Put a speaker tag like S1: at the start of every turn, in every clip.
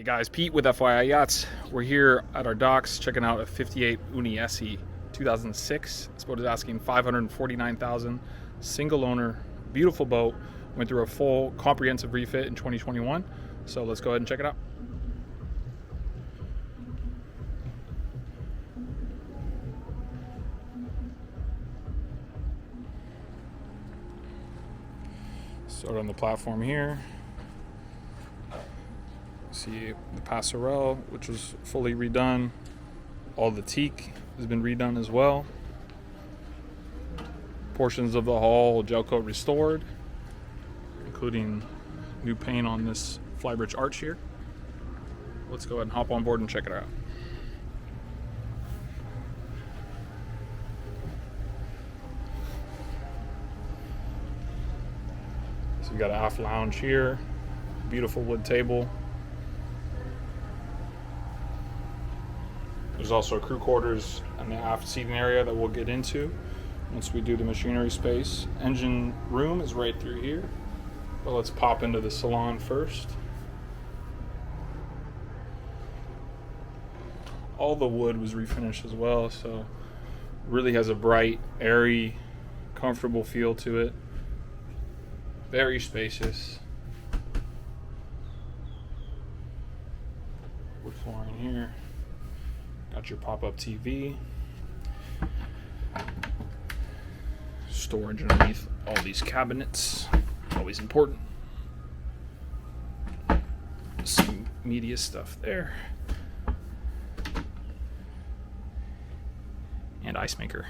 S1: Hey guys, Pete with FYI Yachts. We're here at our docks checking out a 58 Uniesse 2006. This boat is asking $549,000, single owner, beautiful boat. Went through a full comprehensive refit in 2021. So let's go ahead and check it out. Start on the platform here. See the passerelle, which was fully redone. All the teak has been redone as well. Portions of the hull gel coat restored, including new paint on this Flybridge arch here. Let's go ahead and hop on board and check it out. So we got an aft lounge here, beautiful wood table. There's also crew quarters and the aft seating area that we'll get into once we do the machinery space. Engine room is right through here, but let's pop into the salon first. All the wood was refinished as well, so really has a bright, airy, comfortable feel to it. Very spacious. Wood flooring here. Got your pop-up TV. Storage underneath all these cabinets. Always important. Some media stuff there. And ice maker.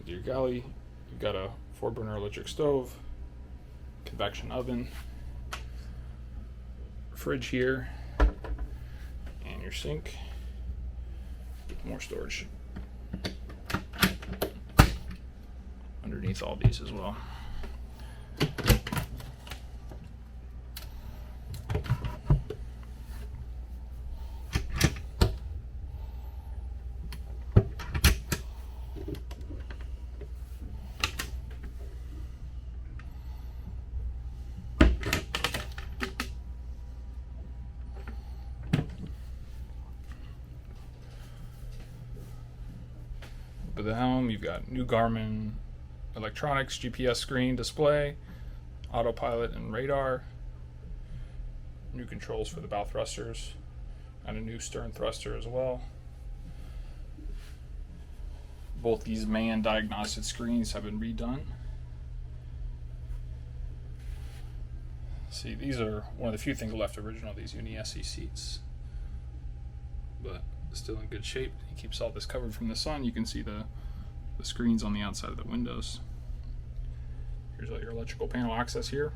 S1: Your galley, you've got a 4-burner electric stove, convection oven, fridge here, and your sink with more storage underneath all these as well. With the helm, you've got new Garmin Electronics GPS screen display, autopilot and radar, new controls for the bow thrusters, and a new stern thruster as well. Both these man diagnostic screens have been redone. See, these are one of the few things left original, these Uniesse seats, but still in good shape. It keeps all this covered from the sun. You can see the screens on the outside of the windows. Here's all your electrical panel access here.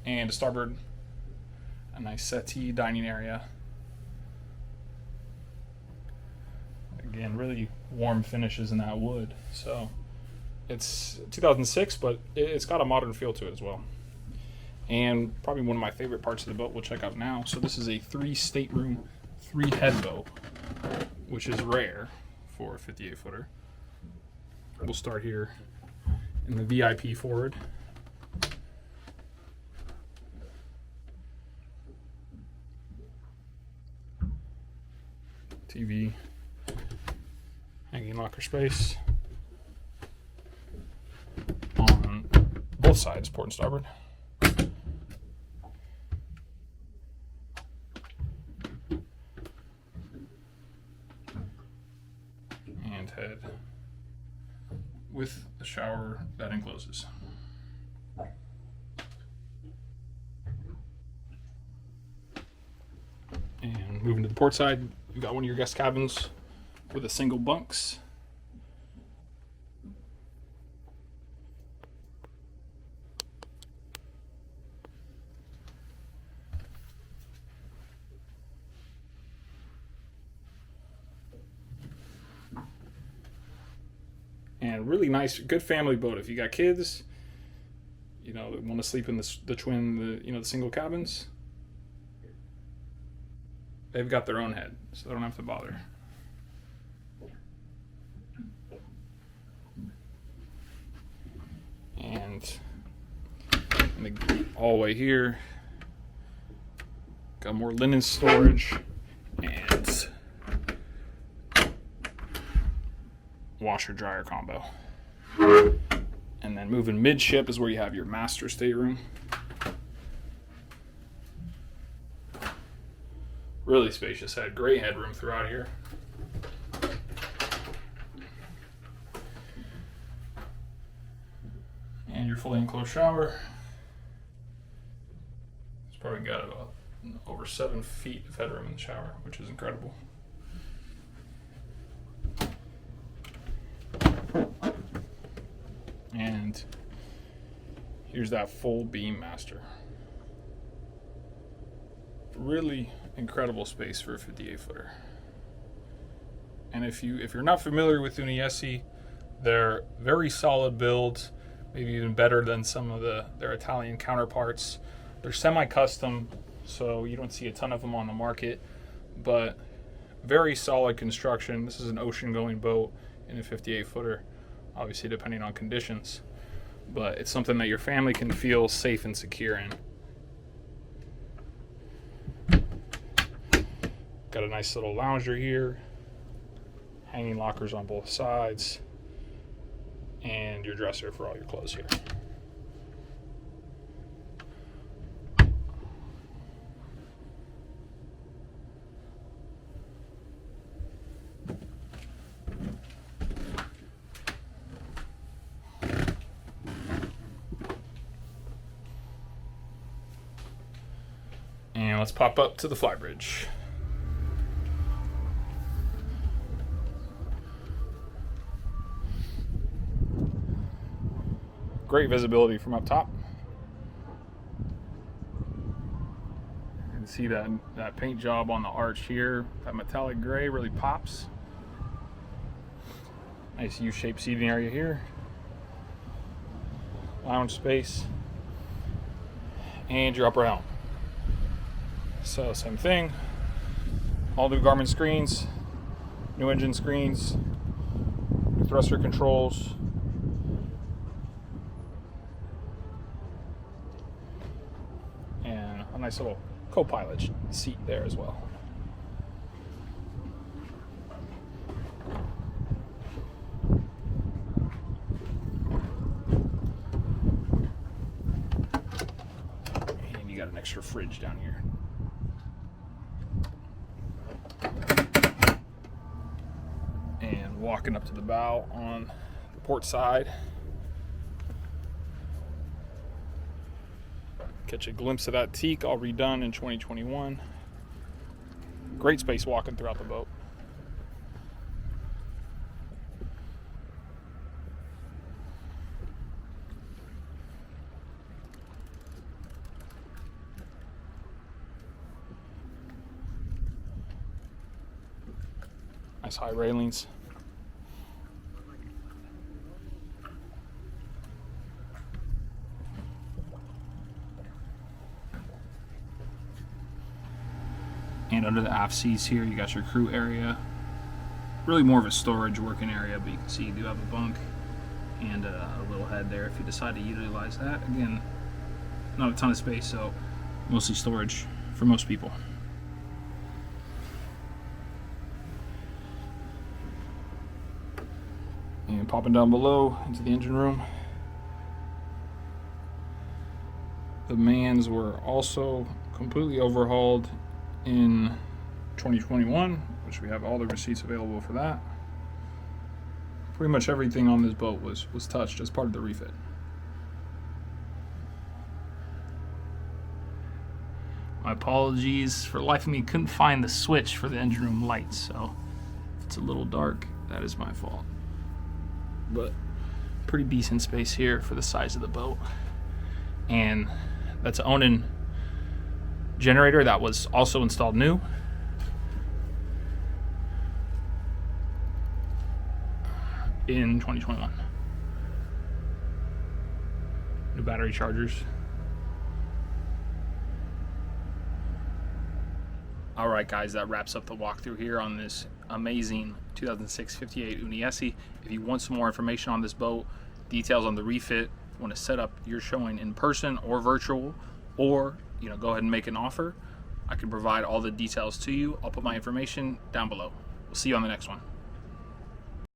S1: And to starboard, a nice settee dining area. Again, really warm finishes in that wood. So it's 2006, but it's got a modern feel to it as well. And probably one of my favorite parts of the boat we'll check out now. So this is a 3-stateroom, 3-head boat, which is rare for a 58-footer. We'll start here in the VIP forward. TV, hanging locker space on both sides, port and starboard. And head with the shower that encloses. And moving to the port side, you've got one of your guest cabins with a single bunks. And really nice, good family boat. If you got kids, you know, want to sleep in the twin, the single cabins, they've got their own head, so they don't have to bother. And in the hallway here, got more linen storage and washer dryer combo. And then moving midship is where you have your master stateroom. Really spacious head, great headroom throughout here. And your fully enclosed shower. It's probably got about over 7 feet of headroom in the shower, which is incredible. And here's that full beam master. Really incredible space for a 58 footer. And if you're not familiar with Uniesse, they're very solid builds, maybe even better than some of their Italian counterparts. They're semi-custom, so you don't see a ton of them on the market, but very solid construction. This is an ocean-going boat in a 58 footer. Obviously depending on conditions, but it's something that your family can feel safe and secure in. Got a nice little lounger here, hanging lockers on both sides, and your dresser for all your clothes here. And let's pop up to the Flybridge. Great visibility from up top. You can see that paint job on the arch here. That metallic gray really pops. Nice U-shaped seating area here. Lounge space. And your upper helm. So same thing, all new Garmin screens, new engine screens, new thruster controls, and a nice little co-pilot seat there as well. And you got an extra fridge down here. And walking up to the bow on the port side, catch a glimpse of that teak, all redone in 2021. Great space walking throughout the boat. Nice high railings. And under the aft seats here, you got your crew area. Really more of a storage working area, but you can see you do have a bunk and a little head there if you decide to utilize that. Again, not a ton of space, so mostly storage for most people. And popping down below into the engine room. The Mans were also completely overhauled in 2021, which we have all the receipts available for that. Pretty much everything on this boat was touched as part of the refit. My apologies, for the life of me couldn't find the switch for the engine room lights, so if it's a little dark, that is my fault. But pretty decent space here for the size of the boat. And that's an Onan generator that was also installed new. In 2021. New battery chargers. All right, guys, that wraps up the walkthrough here on this amazing 2006 58 Uniesse. If you want some more information on this boat, details on the refit, want to set up your showing in person or virtual, or go ahead and make an offer, I can provide all the details to you. I'll put my information down below. We'll see you on the next one.